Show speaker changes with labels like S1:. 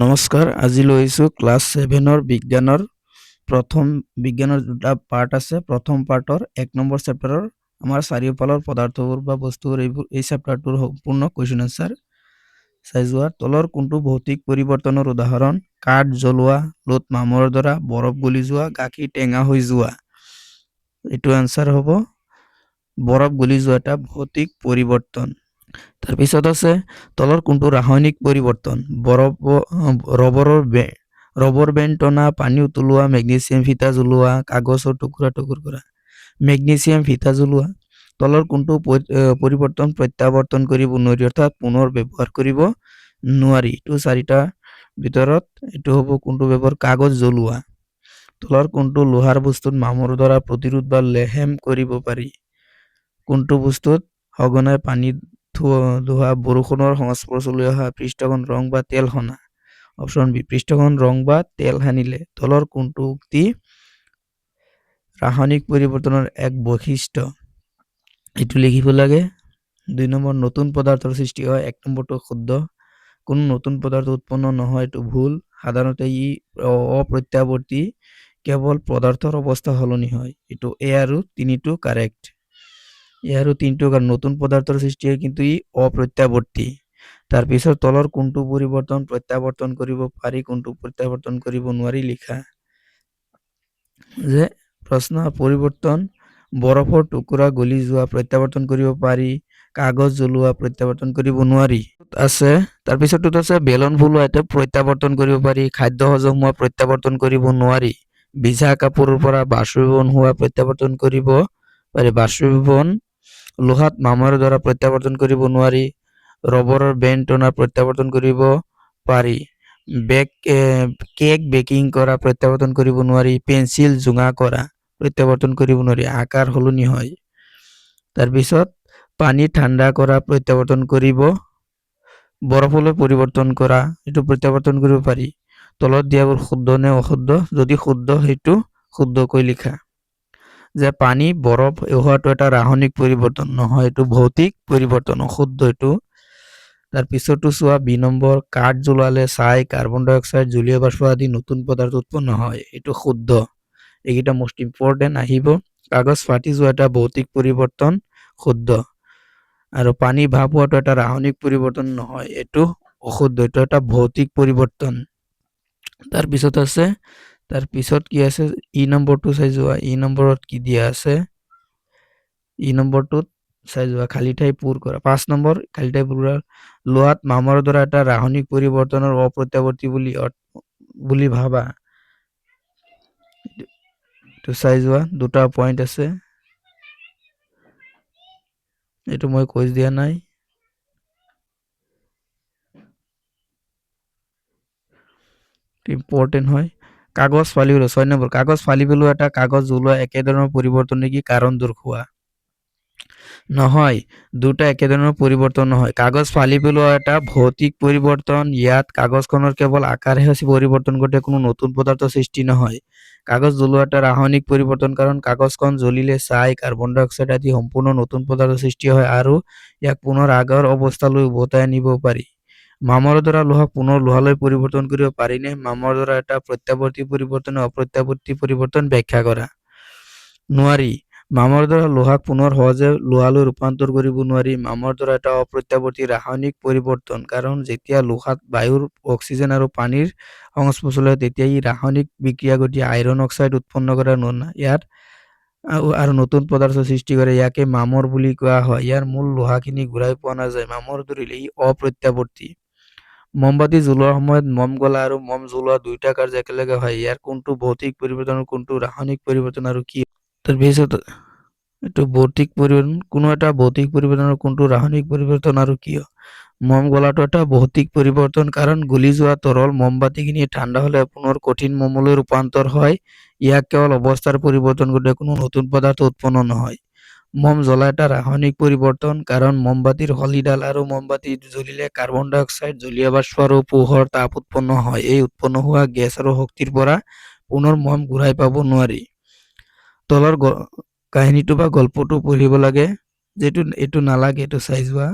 S1: নমস্কাৰ, আজি লৈছোঁ ক্লাছ 7 বিজ্ঞানৰ প্ৰথম বিজ্ঞানৰ দুটা পাৰ্ট আছে। প্ৰথম পাৰ্টৰ 1 নম্বৰ চেপ্টাৰৰ আমাৰ চাৰিওফালৰ পদাৰ্থবোৰ বা বস্তুবোৰ এই চেপ্টাৰটোৰ সম্পূৰ্ণ কুৱেশ্যন আনসাৰ চাই যোৱা। তলৰ কোনটো ভৌতিক পৰিৱৰ্তনৰ উদাহৰণ? কাঠ জ্বলোৱা, লোত মামৰ দ্বাৰা, বৰফ গলি যোৱা, গাখীৰ টেঙা হৈ যোৱা। এইটো আনসাৰ হ'ব বৰফ গলি যোৱা এটা ভৌতিক পৰিৱৰ্তন। তাৰপিছত আছে তলৰ কোনটো ৰাসায়নিক পৰিৱৰ্তন? ৰবৰ বেণ্ড টনা, পানী উতলোৱা, মেগনেছিয়াম ফিতা জ্বলোৱা, কাগজৰ টুকুৰা কৰা। মেগনেছিয়াম ফিতা জ্বলোৱা। তলৰ কোনটো পৰিৱৰ্তন প্ৰত্যাৱৰ্তন কৰিব নোৱাৰি, অৰ্থাৎ পুনৰ ব্যৱহাৰ কৰিব নোৱাৰি? এইটো চাৰিটা ভিতৰত এইটো হ'ব কোনটো ব্যৱহাৰ? কাগজ জ্বলোৱা। তলৰ কোনটো লোহাৰ বস্তুত মামৰ দ্বাৰা প্ৰতিৰোধ বা লেহেম কৰিব পাৰি? কোনটো বস্তুত? সঘনাই পানীত ধোৱা, বৰষুণৰ সংস্পৰ্শলৈ অহা, পৃষ্ঠখন ৰং বা তেল সনা। অপশ্যন বি, পৃষ্ঠখন ৰং বা তেল সানিলে। তলৰ কোনটো উক্তি ৰাসায়নিক পৰিৱৰ্তনৰ এক বৈশিষ্ট্য? এইটো লিখিব লাগে। 2 নম্বৰ, নতুন পদাৰ্থৰ সৃষ্টি হয়। 1 নম্বৰটো শুদ্ধ। কোনো নতুন পদাৰ্থ উৎপন্ন নহয়, এইটো ভুল। সাধাৰণতে ই অপ্ৰত্যাৱৰ্তী, কেৱল পদাৰ্থৰ অৱস্থা সলনি হয়। এইটো এ আৰু 3টো কাৰেক্ট। এ আৰু 3টো কাৰণ নতুন পদাৰ্থৰ সৃষ্টি হয়, কিন্তু ই অপ্ৰত্যাৱৰ্তী। তাৰপিছত তলৰ কোনটো পৰিৱৰ্তন প্ৰত্যাৱৰ্তন কৰিব পাৰি, কোনটো প্ৰত্যাৱৰ্তন কৰিব নোৱাৰি লিখা। যে প্ৰশ্ন পৰিৱৰ্তন, বৰফৰ টুকুৰা গলি যোৱা প্ৰত্যাৱৰ্তন কৰিব পাৰি, কাগজ জ্বলোৱা প্ৰত্যাৱৰ্তন কৰিব নোৱাৰি আছে। তাৰপিছতটোত আছে বেলন ফুলোৱা এটা প্ৰত্যাৱৰ্তন কৰিব পাৰি, খাদ্য হজম হোৱা প্ৰত্যাৱৰ্তন কৰিব নোৱাৰি, ভিজা কাপোৰৰ পৰা বাষ্পীভৱন হোৱা প্ৰত্যাৱৰ্তন কৰিব পাৰি, বাষ্পীভৱন লোহাত মামৰ দ্বাৰা প্ৰত্যাৱৰ্তন কৰিব নোৱাৰি, ৰবৰৰ বেণ্ড টনা প্ৰত্যাৱৰ্তন কৰিব পাৰি, কেক বেকিং কৰা প্ৰত্যাৱৰ্তন কৰিব নোৱাৰি, পেন্সিল জোঙা কৰা প্ৰত্যাৱৰ্তন কৰিব নোৱাৰি, আকাৰ সলনি হয়। তাৰপিছত পানী ঠাণ্ডা কৰা প্ৰত্যাৱৰ্তন কৰিব, বৰফলৈ পৰিৱৰ্তন কৰা এইটো প্ৰত্যাৱৰ্তন কৰিব পাৰি। তলত দিয়াবোৰ শুদ্ধ নে অশুদ্ধ? যদি শুদ্ধ সেইটো শুদ্ধকৈ লিখা। যে পানী বৰফ হোৱাটো এটা ৰাসায়নিক পৰিৱৰ্তন নহয়, এইটো ভৌতিক পৰিৱৰ্তন, অশুদ্ধ এইটো। তাৰপিছতো চোৱা, 2 নম্বৰ, কাঠ জ্বলালে ছাই, কাৰ্বন ডাই অক্সাইড, জলীয় বাষ্প আদি নতুন পদাৰ্থ উৎপন্ন হয়, এইটো শুদ্ধ। এইকেইটা মোষ্ট ইম্পৰ্টেণ্ট আহিব। কাগজ ফাটি যোৱা এটা ভৌতিক পৰিৱৰ্তন, শুদ্ধ। আৰু পানী ভাপ হোৱাটো এটা ৰাসায়নিক পৰিৱৰ্তন নহয়, এইটো অশুদ্ধ, এইটো এটা ভৌতিক পৰিৱৰ্তন। তাৰপিছত আছে, তাৰপিছত কি আছে? ই নম্বৰটো চাই যোৱা। ই নম্বৰত কি দিয়া আছে? ই নম্বৰটোত চাই যোৱা, খালী ঠাই পূৰ কৰা। 5 নম্বৰ, খালী ঠাই পূৰ কৰা। লোহাত মামৰ দ্বাৰা এটা ৰাসায়নিক পৰিৱৰ্তনৰ অপ্ৰত্যাৱৰ্তী বুলি ভাবা। এইটো চাই যোৱা, দুটা পইণ্ট আছে, এইটো মই কৈ দিয়া নাই। ইম্পৰ্টেণ্ট হয়। কাগজ ফালি পেলোৱা। 6 নম্বৰ, কাগজ ফালি পেলোৱা এটা কাগজ জ্বলোৱা একেধৰণৰ পৰিৱৰ্তন নেকি? কাৰণ দৰ্শোৱা। নহয়, দুটা একেধৰণৰ পৰিৱৰ্তন নহয়। কাগজ ফালি পেলোৱা এটা ভৌতিক পৰিৱৰ্তন। ইয়াত কাগজখনৰ কেৱল আকাৰহে পৰিৱৰ্তন ঘটে, কোনো নতুন পদাৰ্থ সৃষ্টি নহয়। কাগজ জ্বলোৱা এটা ৰাসায়নিক পৰিৱৰ্তন, কাৰণ কাগজখন জ্বলিলে ছাই, কাৰ্বন ডাই অক্সাইড আদি সম্পূৰ্ণ নতুন পদাৰ্থ সৃষ্টি হয় আৰু ইয়াক পুনৰ আগৰ অৱস্থালৈ উভতাই আনিব পাৰি। মামৰ দ্বাৰা লোহাক পুনৰ লোহালৈ পৰিৱৰ্তন কৰিব পাৰিনে? মামৰ দ্বাৰা এটা প্ৰত্যাৱৰ্তী পৰিৱৰ্তন, অপ্ৰত্যাৱৰ্তী পৰিৱৰ্তন ব্যাখ্যা কৰা। নোৱাৰি। মামৰ দ্বাৰা লোহাক পুনৰ সহজে লোহালৈ ৰূপান্তৰ কৰিব নোৱাৰি। মামৰ দ্বাৰা এটা অপ্ৰত্যাৱৰ্তী ৰাসায়নিক পৰিৱৰ্তন, কাৰণ যেতিয়া লোহাত বায়ুৰ অক্সিজেন আৰু পানীৰ সংস্পৰ্শলৈ হয়, তেতিয়া ই ৰাসায়নিক বিক্ৰিয়া ঘটি আইৰণ অক্সাইড উৎপন্ন কৰে, ইয়াত আৰু নতুন পদাৰ্থ সৃষ্টি কৰে। ইয়াকে মামৰ বুলি কোৱা হয়। ইয়াৰ মূল লোহাখিনি ঘূৰাই পোৱা নাযায়। মামৰ ধৰিলে ই অপ্ৰত্যাৱৰ্তী। মমবাতি জ্বলোৱাৰ সময়ত মম গলা আৰু মম জ্বলোৱা দুয়োটা কাৰ্য একেলগে হয়। ইয়াৰ কোনটো ভৌতিক পৰিৱৰ্তন আৰু কোনটো ৰাসায়নিক পৰিৱৰ্তন আৰু কি? তাৰপিছত এইটো ভৌতিক পৰিৱৰ্তন, কোনো এটা ভৌতিক পৰিৱৰ্তন আৰু কোনটো ৰাসায়নিক পৰিৱৰ্তন আৰু কিয়? মম গলাটো এটা ভৌতিক পৰিৱৰ্তন, কাৰণ গলি যোৱা তৰল মমবাতিখিনি ঠাণ্ডা হলে পুনৰ কঠিন মমলৈ ৰূপান্তৰ হয়। ইয়াক কেৱল অৱস্থাৰ পৰিৱৰ্তন ঘটে, কোনো নতুন পদাৰ্থ উৎপন্ন নহয়। মম জ্বলা এটা ৰাসায়নিক পৰিৱৰ্তন, কাৰণ মমবাতিৰ শলিডাল আৰু মমবাতি জ্বলিলে কাৰ্বন ডাই অক্সাইড, জলীয় বাষ্প আৰু পোহৰ তাপ উৎপন্ন হয়। এই উৎপন্ন হোৱা গেছ আৰু শক্তিৰ পৰা পুনৰ মম ঘূৰাই পাব নোৱাৰি। তলৰ কাহিনীটো বা গল্পটো পঢ়িব লাগে। এইটো নালাগে, এইটো চাই যোৱা।